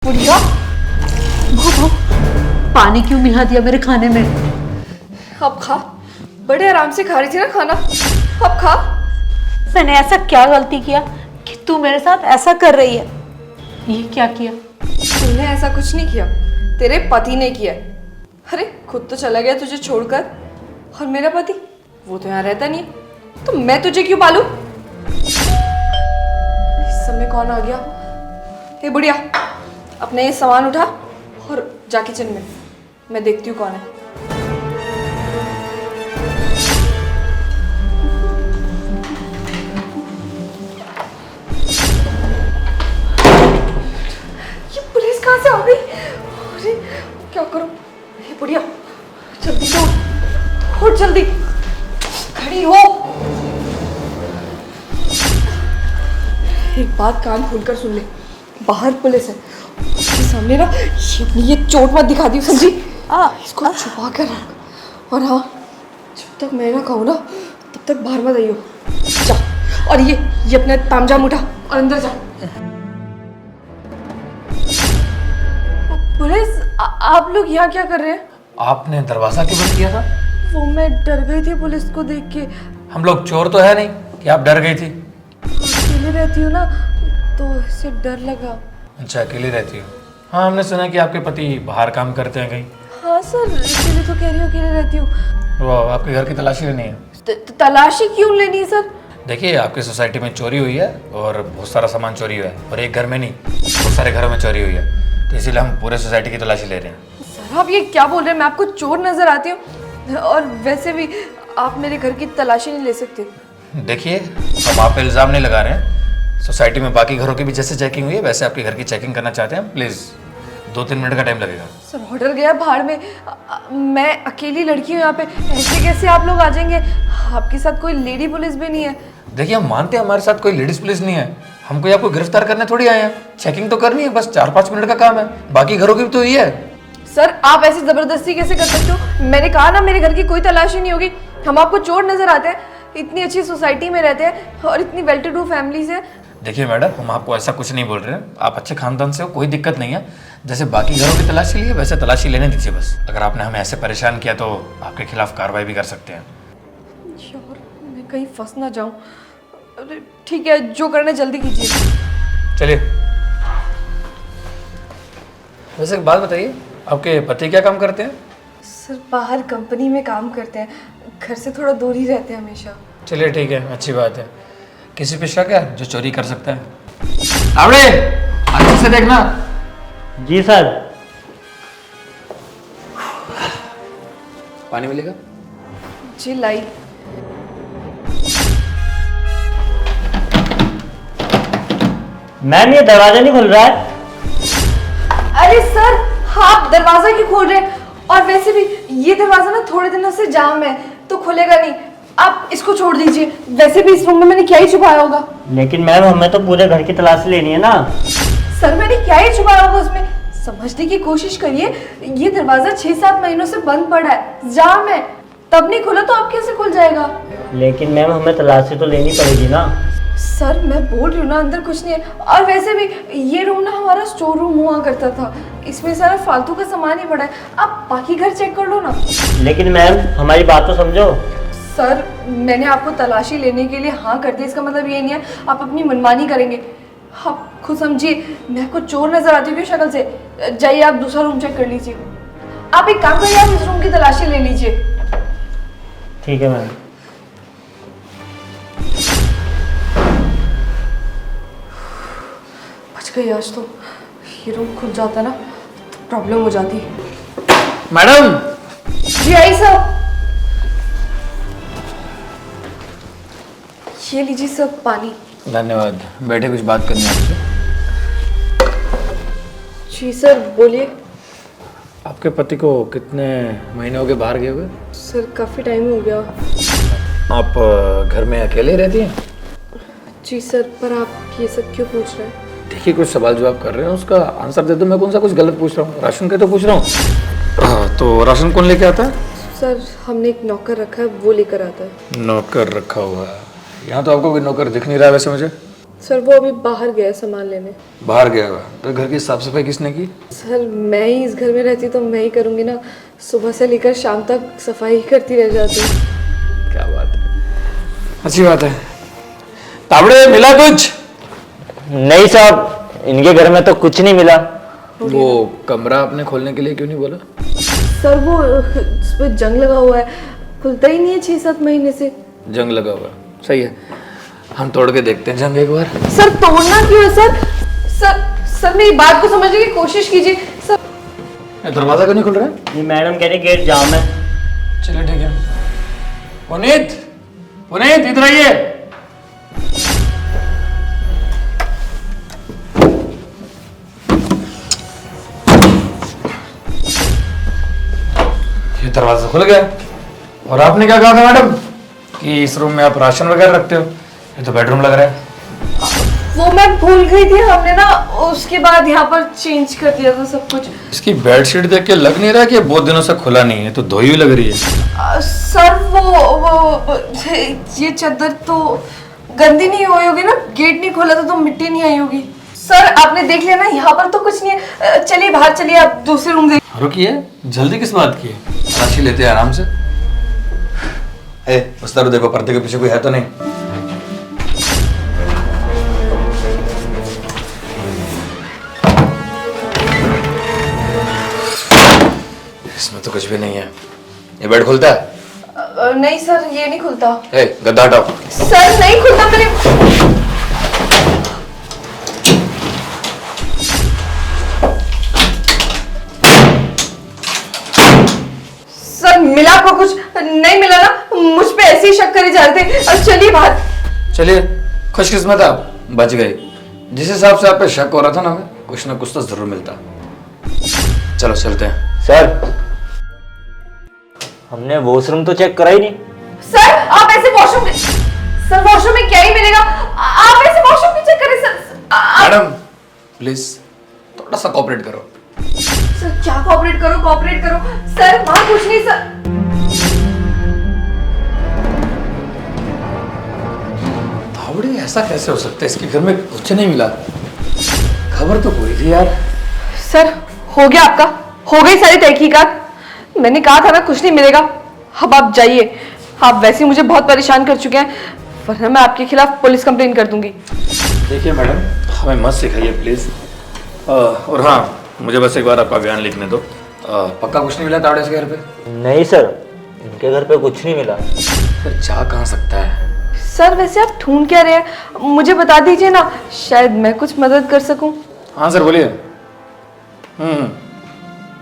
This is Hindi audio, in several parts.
बुढ़िया, वो पानी क्यों मिला दिया मेरे खाने में? अब खा, बड़े आराम से खा रही थी ना खाना, अब खा। मैंने ऐसा क्या गलती किया कि तू मेरे साथ ऐसा कर रही है? ये क्या किया? तूने ऐसा कुछ नहीं किया, तेरे पति ने किया। अरे खुद तो चला गया तुझे छोड़कर, और मेरा पति वो तो यहाँ रहता नहीं, तो मैं तुझे क्यों पालूं? इस समय कौन आ गया? हे बुढ़िया, अपने ये सामान उठा और जा किचन में, मैं देखती हूँ कौन है। ये पुलिस कहाँ से आ गई? अरे क्या करूँ? हे बुढ़िया, जल्दी तो उठ, जल्दी खड़ी हो। एक बात कान खोलकर सुन ले, बाहर पुलिस है, उसके सामने ना ये चोट मत दिखा दी, समझी? इसको छुपा कर रख, और हाँ, जब तक मैं ना कहूँ ना तब तक बाहर मत आइयो। जा, और ये अपना तामझाम उठा और अंदर जा। पुलिस, आप लोग यहाँ क्या कर रहे हैं? आपने दरवाजा क्यों बंद किया था? वो मैं डर गई थी पुलिस को देख के। हम लोग चोर तो है नहीं कि आप डर गई थी। अकेले रहती हूँ ना, तो इससे डर लगा। अच्छा, अकेली रहती हो? हाँ, हमने सुना कि आपके पति बाहर काम करते हैं कहीं। हाँ सर, इसीलिए तो कह रही हूँ अकेले रहती हूँ। वो आपके घर की तलाशी लेनी है। तलाशी क्यों लेनी है सर? देखिए, आपकी सोसाइटी में चोरी हुई है और बहुत सारा सामान चोरी हुआ है, और एक घर में नहीं, बहुत सारे घरों में चोरी हुई है, तो इसीलिए हम पूरे सोसाइटी की तलाशी ले रहे हैं। सर आप ये क्या बोल रहे हैं? मैं आपको चोर नजर आती हूँ? और वैसे भी आप मेरे घर की तलाशी नहीं ले सकते। देखिए, हम आप पे इल्ज़ाम नहीं लगा रहे हैं। सोसाइटी में बाकी घरों की भी जैसे चेकिंग हुई है वैसे आपके घर की चेकिंग करना चाहते हैं। प्लीज़ 2-3 मिनट का टाइम लगेगा। सर ऑर्डर गया भाड़ में, मैं अकेली लड़की हूँ यहाँ पे, ऐसे कैसे आप लोग आ जाएंगे? आपके साथ कोई लेडी पुलिस भी नहीं है। देखिए, हम मानते हैं हमारे साथ कोई लेडीज पुलिस नहीं है, हम कोई आपको गिरफ्तार करने थोड़ी आए हैं। चेकिंग तो करनी है, बस 4-5 मिनट का काम है, बाकी घरों की भी तो ही है। सर आप ऐसी जबरदस्ती कैसे कर सकते हो? मैंने कहा ना मेरे घर की कोई तलाशी नहीं होगी। हम आपको चोर नजर आते हैं? इतनी अच्छी सोसाइटी में रहते हैं और इतनी वेल टू डू फैमिली से। देखिए मैडम, हम आपको ऐसा कुछ नहीं बोल रहे हैं, आप अच्छे खानदान से हो, कोई दिक्कत नहीं है। जैसे बाकी घरों की तलाशी ली है वैसे तलाशी लेने दीजिए बस। अगर आपने हमें ऐसे परेशान किया तो आपके खिलाफ कार्रवाई भी कर सकते हैं। यार मैं कहीं फंस ना जाऊं। अरे ठीक है, जो करना जल्दी कीजिए। चलिए। वैसे एक बात बताइए, आपके पति क्या काम करते हैं? सर बाहर कंपनी में काम करते हैं, घर से थोड़ा दूर ही रहते हैं हमेशा। चलिए ठीक है, अच्छी बात है। किसी पे शक है जो चोरी कर सकता है? आवड़े, अच्छे से देखना। जी सर। पानी मिलेगा? जी लाई। मैम ये दरवाजा नहीं खुल रहा है। अरे सर आप दरवाजा क्यों खोल रहे हैं? और वैसे भी ये दरवाजा ना थोड़े दिनों से जाम है, तो खुलेगा नहीं। आप इसको छोड़ दीजिए। वैसे भी इस रूम में मैंने क्या ही छुपाया होगा? लेकिन मैम हमें तो पूरे घर की तलाशी लेनी है ना। सर मैंने क्या ही छुपाया होगा उसमें? समझने की कोशिश करिए, ये दरवाजा 6-7 महीनों से बंद पड़ा है, जाम है, तब नहीं खुला तो अब कैसे खुल जाएगा? लेकिन मैम हमें तलाशी तो लेनी पड़ेगी ना। सर मैं बोल रही हूँ ना, अंदर कुछ नहीं है। और वैसे भी ये रूम ना हमारा स्टोर रूम हुआ करता था, इसमें सारा फालतू का सामान ही पड़ा है। आप बाकी घर चेक कर लो ना। लेकिन मैम हमारी बात तो समझो। सर मैंने आपको तलाशी लेने के लिए हाँ कर दी, इसका मतलब ये नहीं है आप अपनी मनमानी करेंगे। आप खुद समझिए, मैं आपको चोर नजर आती हूँ क्या शक्ल से? जाइए आप दूसरा रूम चेक कर लीजिए। आप एक काम करिए, आप इस रूम की तलाशी ले लीजिए। ठीक है मैम। बच गई आज तो। ये रूम खुल जाता ना तो प्रॉब्लम हो जाती। मैडम। जी आई सर। ये लीजिए सर पानी। धन्यवाद। बैठे, कुछ बात करनी है आपसे। जी सर बोलिए। आपके पति को कितने महीने हो गए बाहर गए हुए? सर काफ़ी टाइम हो गया। आप घर में अकेले रहती हैं? जी सर, पर आप ये सब क्यों पूछ रहे हैं? देखिए, कुछ सवाल जो आप कर रहे हैं उसका आंसर दे दो। मैं कौन सा कुछ गलत पूछ रहा हूँ? राशन का तो पूछ रहा हूँ। तो राशन कौन लेके आता है? सर हमने एक नौकर रखा है, वो लेकर आता है। नौकर रखा हुआ है? यहाँ तो आपको कोई नौकर दिख नहीं रहा है वैसे मुझे। सर वो अभी बाहर गया है सामान लेने। बाहर गया हुआ तो घर की साफ सफाई किसने की? सर मैं ही इस घर में रहती तो मैं ही करूँगी ना, सुबह से लेकर शाम तक सफाई ही करती रह जाती हूँ। क्या बात है, अच्छी बात है। ताबड़े मिला कुछ? नहीं साहब, इनके घर में तो कुछ नहीं मिला। वो कमरा आपने खोलने के लिए क्यों नहीं बोला? सर वो उस पर जंग लगा हुआ है, खुलता ही नहीं है 6-7 महीने से। जंग लगा हुआ, सही है, हम तोड़ के देखते हैं जंग एक बार। सर तोड़ना क्यों है सर? सर सर मेरी बात को समझने की कोशिश कीजिए सर। ये दरवाजा क्यों नहीं खुल रहा है? ये मैडम कह रही गेट जाम है। चलिए ठीक है। पुनीत, पुनीत इधर आइए। ये दरवाजा खुल गया। और आपने क्या कहा था मैडम कि इस रूम में आप राशन वगैरह रखते हो? ये तो बेडरूम लग रहा है। वो मैं भूल गई थी, हमने ना उसके बाद यहाँ पर चेंज कर दिया था सब कुछ। इसकी बेडशीट देख के लग नहीं रहा कि बहुत दिनों से खुला नहीं है, तो धोई हुई लग रही है। सर वो ये चादर तो गंदी नहीं हुई होगी ना, गेट नहीं खोला था तो मिट्टी नहीं आई होगी। सर आपने देख लिया ना, यहाँ पर तो कुछ नहीं है। चलिए बाहर चलिए, आप दूसरे रूम देख। रुकिए, जल्दी किस बात की है? तलाशी लेते हैं आराम से। उस तरफ देखो, पर्दे के पीछे कोई है तो नहीं? इसमें तो कुछ भी नहीं है। ये बेड खुलता है? नहीं सर ये नहीं खुलता। गद्दा हटाओ। सर नहीं खुलता, मैंने सर मिला को कुछ नहीं मिला ना, मुझ पे ऐसे ही शक करे जा रहे थे। अब चलिए बाहर। चलिए, खुशकिस्मत आप बच गई। जिस हिसाब से आप पे शक हो रहा था ना, हमें कुछ ना कुछ तो जरूर मिलता। चलो चलते हैं। सर हमने वॉशरूम तो चेक करा ही नहीं। सर आप ऐसे वॉशरूम में, सर वॉशरूम में क्या ही मिलेगा? आप ऐसे वॉशरूम में चेक करें सर। मैडम प्लीज थोड़ा सा कोऑपरेट करो। सर क्या कोऑपरेट करो सर, वहां कुछ नहीं सर। धावड़े ऐसा कैसे हो सकता है? इसके घर में कुछ नहीं मिला, खबर तो पूरी थी यार। सर हो गया आपका, हो गई सारी तहकीकात। मैंने कहा था ना कुछ नहीं मिलेगा। अब आप जाइए, आप वैसे ही मुझे बहुत परेशान कर चुके हैं, वरना मैं आपके खिलाफ पुलिस कंप्लेन कर दूंगी। देखिए मैडम, हमें मत सिखाइए प्लीज। और हाँ, मुझे बस एक बार आपका बयान लिखने दो। पक्का कुछ नहीं मिला तावड़े से घर पे? नहीं सर, इनके घर पे कुछ नहीं मिला। फिर जा कहाँ सकता है? सर वैसे आप ढूंढ क्या रहे हैं, मुझे बता दीजिए ना, शायद मैं कुछ मदद कर सकूं। हाँ सर बोलिए।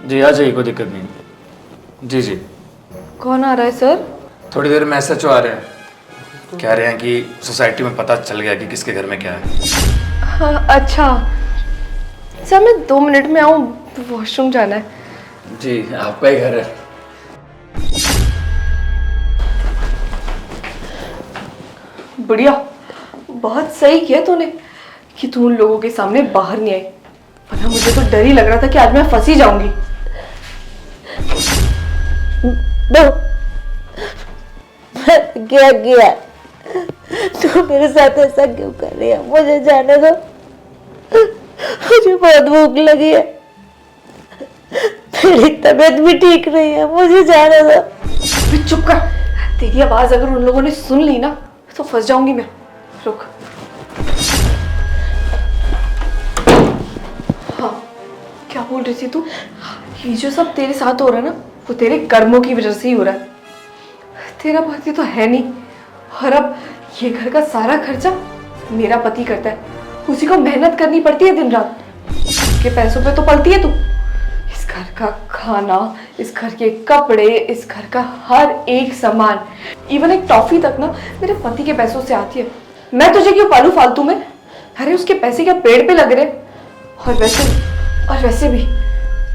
जी आ जाइए, कोई दिक्कत नहीं। जी जी। कौन आ रहा है सर? थोड़ी देर में SHO आ रहे हैं, कह रहे हैं कि सोसाइटी में पता चल गया कि किसके घर में क्या है। हाँ, अच्छा सर मैं 2 मिनट में आऊँ, वॉशरूम जाना है। जी आपका ही घर है। बढ़िया, बहुत सही किया तूने कि तू उन लोगों के सामने बाहर नहीं आई, वरना मुझे तो डर ही लग रहा था कि आज मैं फंसी जाऊंगी। क्या किया? तू मेरे साथ ऐसा क्यों कर रही है? मुझे जाने दो, मुझे बहुत भूख लगी है, मेरी तबीयत भी ठीक नहीं है, मुझे जाने दो। अभी चुप कर, तेरी आवाज अगर उन लोगों ने सुन ली ना तो फंस जाऊंगी मैं। रुक। हाँ क्या बोल रही थी तू? ये जो सब तेरे साथ हो रहा है ना, वो तेरे कर्मों की वजह से ही हो रहा है। तेरा पति तो है नहीं, और अब ये घर का सारा खर्चा मेरा पति करता है। उसी को मेहनत करनी पड़ती है दिन रात, उसके पैसों पे तो पलती है तू। इस घर का खाना, इस घर के कपड़े, इस घर का हर एक सामान, इवन एक टॉफी तक ना मेरे पति के पैसों से आती है। मैं तुझे क्यों पालू फालतू में? अरे उसके पैसे क्या पेड़ पे लग रहे? और वैसे भी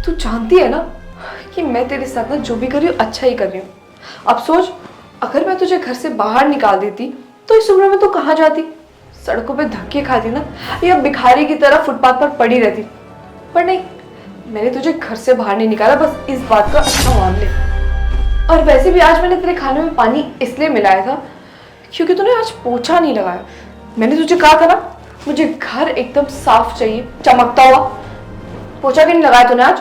तू जानती है ना कि मैं तेरे साथ ना जो भी कर रही हूँ अच्छा ही कर रही हूँ। अब सोच, अगर मैं तुझे घर से बाहर निकाल देती तो इस उम्र में तू कहाँ जाती? सड़कों पे धक्के खाती ना, या भिखारी की तरह फुटपाथ पर पड़ी रहती। पर नहीं, मैंने तुझे घर से बाहर नहीं निकाला, बस इस बात का अच्छा मान ले। और वैसे भी आज मैंने तेरे खाने में पानी इसलिए मिलाया था क्योंकि तूने आज पोछा नहीं लगाया। मैंने तुझे कहा था ना मुझे घर एकदम साफ चाहिए, चमकता हुआ। पोछा भी नहीं लगाया तूने आज।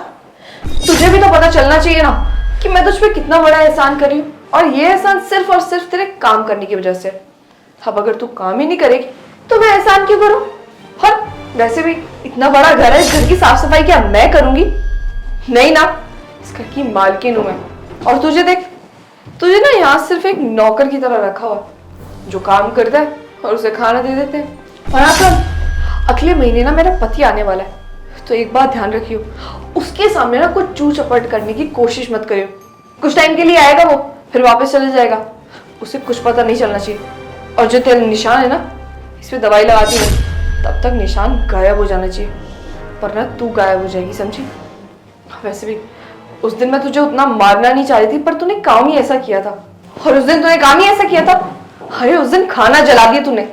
तुझे भी तो पता चलना चाहिए ना कि मैं तुझ पे कितना बड़ा एहसान कर रही हूँ, और ये एहसान सिर्फ और सिर्फ तेरे काम करने की वजह से। अब अगर तू काम ही नहीं करेगी तो मैं एहसान क्यों करूँ? और वैसे भी इतना बड़ा घर है, इस घर की साफ सफाई क्या मैं करूंगी? नहीं ना, इस घर की मालकिन हूं मैं। और तुझे देख, तुझे ना यहाँ सिर्फ एक नौकर की तरह रखा हुआ, जो काम करता है और उसे खाना दे देते हैं। और आप अगले महीने ना मेरा पति आने वाला है, तो एक बात ध्यान रखियो, उसके सामने ना कुछ चू चपट करने की कोशिश मत करियो। कुछ टाइम के लिए आएगा वो, फिर वापस चले जाएगा, उसे कुछ पता नहीं चलना चाहिए। और जो तेरे निशान है ना, इस पे दवाई लगाती है, तब तक निशान गायब हो जाना चाहिए, वरना तू गायब हो जाएगी, समझी? वैसे भी उस दिन मैं तुझे उतना मारना नहीं चाह रही थी, पर तूने काम ही ऐसा किया था। और उस दिन तूने काम ही ऐसा किया था, अरे उस दिन खाना जला दिया तूने,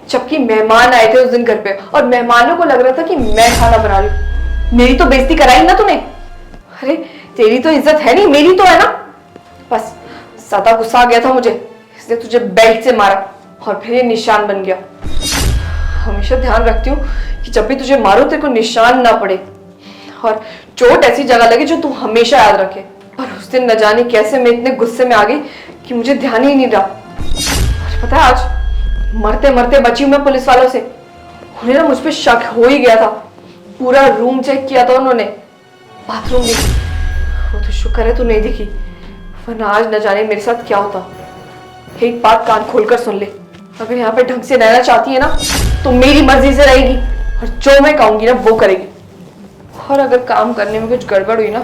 जबकि मेहमान आए थे उस दिन घर पे, और मेहमानों को लग रहा था कि मैं खाना बना रही हूँ। मेरी तो बेइज्जती कराई ना तूने। अरे तेरी तो इज्जत है नहीं, मेरी तो है ना। बस ज्यादा गुस्सा आ गया था मुझे, इसलिए तुझे बेल्ट से मारा, और फिर ये निशान बन गया। हमेशा ध्यान रखती हूँ कि जब भी तुझे मारो तेरे को निशान ना पड़े, और चोट ऐसी जगह लगे जो तू हमेशा याद रखे। और उस दिन न जाने कैसे मैं इतने गुस्से में आ गई कि मुझे ध्यान ही नहीं रहा। और पता है, आज मरते मरते बची हूँ मैं पुलिस वालों से। उन्हें ना मुझ पे शक हो ही गया था, पूरा रूम चेक किया था उन्होंने, बाथरूम भी। वो तो शुक्र है तू नहीं दिखी, वरना आज न जाने मेरे साथ क्या होता। एक बात कान खोलकर सुन ले, अगर यहाँ पे ढंग से रहना चाहती है ना तो मेरी मर्जी से रहेगी, और जो मैं कहूंगी ना वो करेगी। और अगर काम करने में कुछ गड़बड़ हुई ना,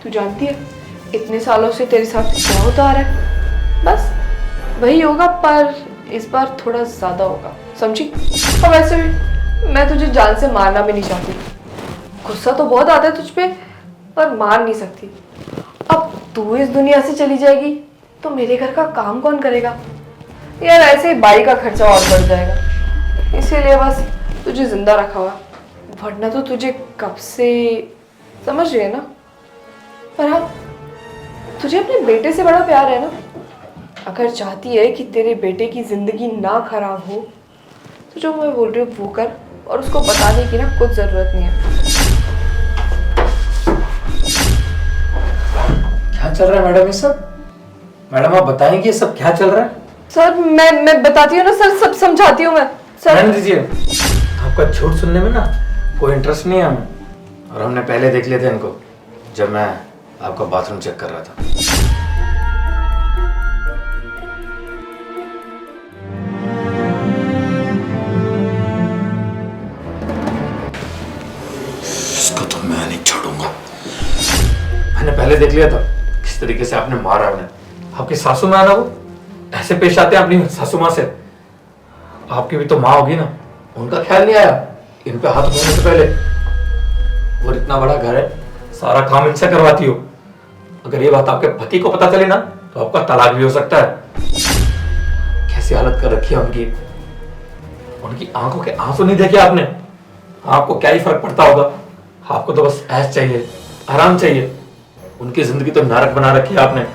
तू जानती है इतने सालों से तेरे साथ क्या होता आ रहा है, बस वही होगा, पर इस बार थोड़ा ज्यादा होगा, समझी? और वैसे भी मैं तुझे जान से मारना भी नहीं चाहती, गुस्सा तो बहुत आता है तुझ पे, पर मार नहीं सकती। अब तू इस दुनिया से चली जाएगी तो मेरे घर का काम कौन करेगा यार? ऐसे ही बाई का खर्चा और बढ़ जाएगा, इसीलिए बस तुझे जिंदा रखा हुआ, वरना तो तुझे कब से, समझ रही है ना? पर हाँ, तुझे अपने बेटे से बड़ा प्यार है ना। अगर चाहती है कि तेरे बेटे की जिंदगी ना खराब हो, तो जो मैं बोल रही हूँ वो कर, और उसको बताने की ना कुछ जरूरत नहीं है। क्या चल रहा है मैडम ये सब? मैडम आप बताएंगे ये सब क्या चल रहा है? सर मैं बताती हूँ ना सर, सब समझाती हूँ मैं सर। रहने दीजिए, आपका झूठ सुनने में ना कोई इंटरेस्ट नहीं है हमें, और हमने पहले देख लिए थे इनको जब मैं आपका बाथरूम चेक कर रहा था। इसको तो मैं नहीं छोड़ूंगा। मैंने पहले देख लिया था किस तरीके से आपने मारा उन्हें। आपकी सासू माँ ना, वो ऐसे पेश आते हैं अपनी सासू माँ से। आपकी भी तो माँ होगी ना, उनका ख्याल नहीं आया इन पे हाथ धोने से पहले? और इतना बड़ा घर है, सारा काम इनसे करवाती हो। अगर ये बात आपके पति को पता चले ना तो आपका तलाक भी हो सकता है। कैसी हालत कर रखी है उनकी। उनकी आंखों के आंसू नहीं देखे आपने? आपको क्या ही फर्क पड़ता होगा? आपको तो बस ऐश चाहिए, आराम चाहिए। उनकी जिंदगी तो नरक बना रखी है आपने।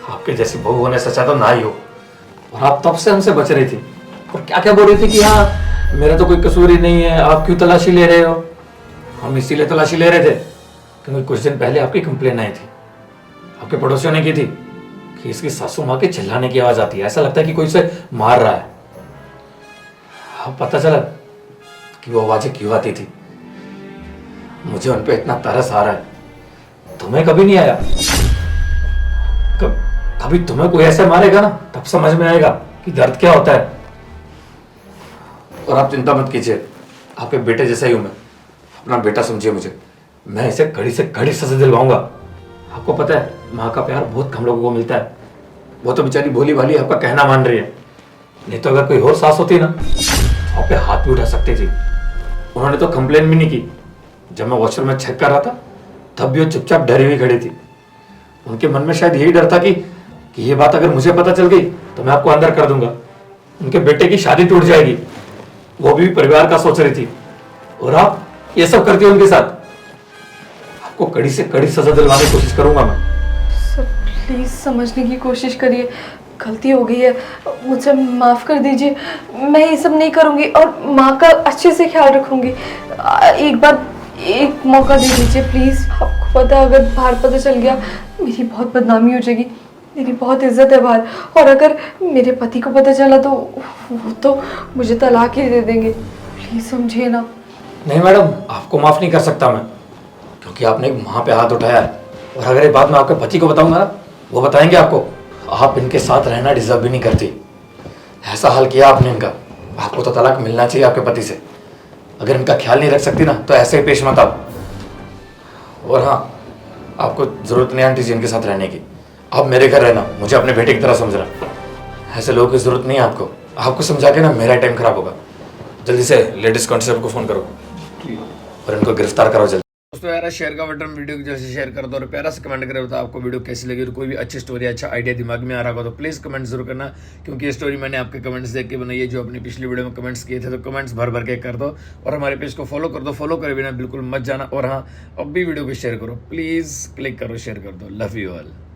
आपके जैसी बहू होने से अच्छा तो ना ही हो। और आप तब से हमसे बच रही थी, और क्या क्या बोल रही थी कि हाँ मेरा तो कोई कसूर ही नहीं है, आप क्यों तलाशी ले रहे हो? हम इसीलिए तलाशी ले रहे थे क्योंकि कुछ दिन पहले आपकी कंप्लेन आई थी, आपके पड़ोसियों ने की थी कि इसकी सासू माँ के चिल्लाने की आवाज आती है, ऐसा लगता है कि कोई उसे मार रहा है। अब पता चला कि वो आवाजें क्यों आती थी। मुझे उन पे इतना तरस आ रहा है, तुम्हें कभी नहीं आया? कभी तुम्हें कोई ऐसे मारेगा ना तब समझ में आएगा कि दर्द क्या होता है। और आप चिंता मत कीजिए, आपके बेटे जैसा ही हूं मैं, अपना बेटा समझिए मुझे। मैं इसे कड़ी से कड़ी सजा दिलवाऊंगा। आपको पता है माँ का प्यार बहुत कम लोगों को मिलता है। वो तो बेचारी भोली भाली आपका कहना मान रही है, नहीं तो अगर कोई और सास होती ना तो आप पे हाथ भी उठा सकती थी। उन्होंने तो कंप्लेन भी नहीं की। जब मैं वॉशरूम में चेक कर रहा था तब भी वो चुपचाप डरी हुई खड़ी थी। उनके मन में शायद यही डर था कि ये बात अगर मुझे पता चल गई तो मैं आपको अंदर कर दूंगा, उनके बेटे की शादी टूट जाएगी। वो भी परिवार का सोच रही थी, और आप ये सब करती हो उनके साथ। आपको कड़ी से कड़ी सजा दिलवाने की कोशिश करूंगा मैं। सर प्लीज समझने की कोशिश करिए, गलती हो गई है, मुझे माफ़ कर दीजिए। मैं ये सब नहीं करूँगी और माँ का अच्छे से ख्याल रखूँगी। एक बार एक मौका दे दीजिए प्लीज़। आपको पता है अगर बाहर पता चल गया मेरी बहुत बदनामी हो जाएगी, मेरी बहुत इज्जत है बाहर, और अगर मेरे पति को पता चला तो वो तो मुझे तलाक ही दे देंगे। प्लीज़ समझिए ना। नहीं मैडम, आपको माफ़ नहीं कर सकता मैं, क्योंकि आपने एक माँ पे हाथ उठाया है। और अगर ये बात मैं आपके पति को बताऊंगा ना, वो बताएंगे आपको आप इनके साथ रहना डिजर्व भी नहीं करती। ऐसा हाल किया आपने इनका, आपको तो तलाक मिलना चाहिए आपके पति से। अगर इनका ख्याल नहीं रख सकती ना तो ऐसे ही पेश मत आओ। और हाँ, आपको ज़रूरत नहीं आंटी जी इनके साथ रहने की। आप मेरे घर रहना, मुझे अपने बेटे की तरह समझना। ऐसे लोगों की ज़रूरत नहीं है आपको। आपको समझा के ना मेरा टाइम खराब होगा। जल्दी से लेडीज़ कांस्टेबल को फ़ोन करो और इनको गिरफ्तार करो जल्दी। दोस्तों यार, शेयर का बटन वीडियो की जैसे शेयर कर दो और प्यारा से कमेंट करें, बताओ आपको वीडियो कैसी लगी। और कोई भी अच्छी स्टोरी, अच्छा आइडिया दिमाग में आ रहा होगा तो प्लीज़ कमेंट जरूर करना, क्योंकि ये स्टोरी मैंने आपके कमेंट्स देख के बनाई है। जो अपनी पिछली वीडियो में कमेंट्स किए थे तो कमेंट्स भर भर के कर दो और हमारे पेज को फॉलो कर दो। फॉलो करे बिना बिल्कुल मत जाना। और हाँ, अब भी वीडियो को शेयर करो प्लीज़, क्लिक करो, शेयर कर दो। Love you all.